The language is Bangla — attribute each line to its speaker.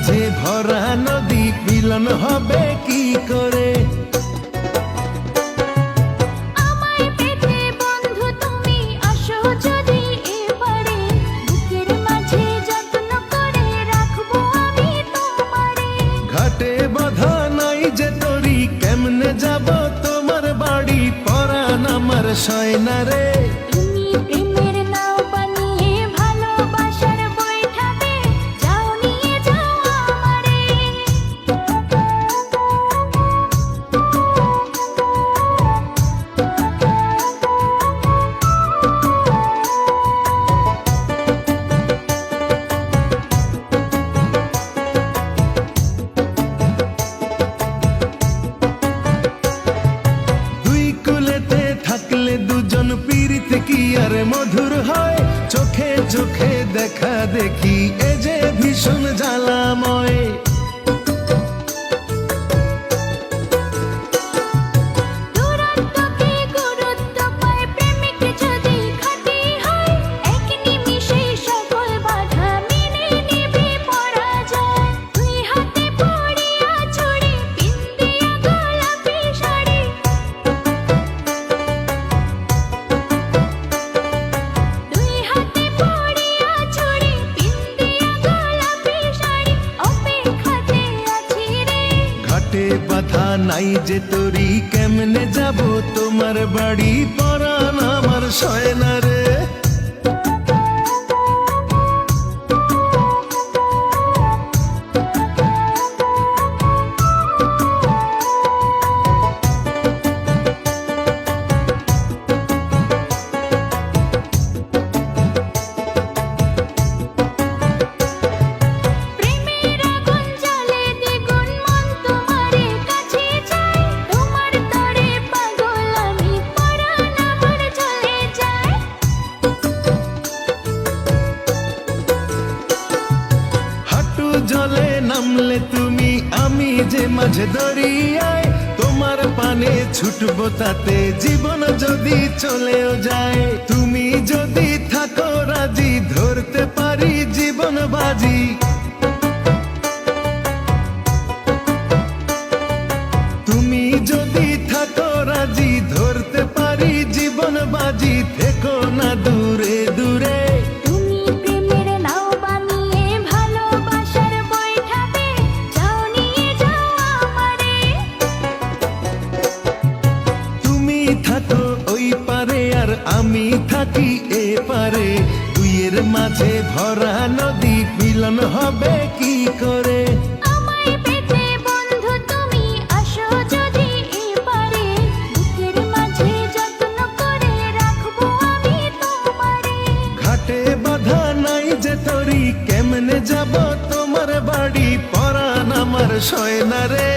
Speaker 1: মাঝে ভরা নদী মিলন হবে কি করে? ঘাটে বাঁধা নাই যে তরি, কেমনে যাব তোমার বাড়ি? পরাণ আমার সয় না রে। দুজন পীড়িত কি আর মধুর হয়? চোখে চোখে দেখা দেখি এ যে ভীষণ জ্বালাময়। বাধা নাই যে তরি, কেমনে যাব তোমার বাড়ি? পরাণ আমার সয় না রে। জলে নামলে তুমি, আমি যে মাঝে দরিয়ায়, তোমার পানে ছুটবো তাতে জীবন যদি চলেও যায়। তুমি যদি থাকো রাজি, ধরতে পারি জীবন বাজি। তুমি যদি থাকো রাজি, ধরতে পারি জীবন বাজি। থেকো না দূরে দূরে, থাকো ওই পারে আর আমি থাকি এ পারে। দুইয়ের মাঝে ভরা নদী মিলন হবে কি করে? ঘাটে বাঁধা নাই যে তরি, কেমনে যাব তোমার বাড়ি? পরাণ আমার সয় না রে।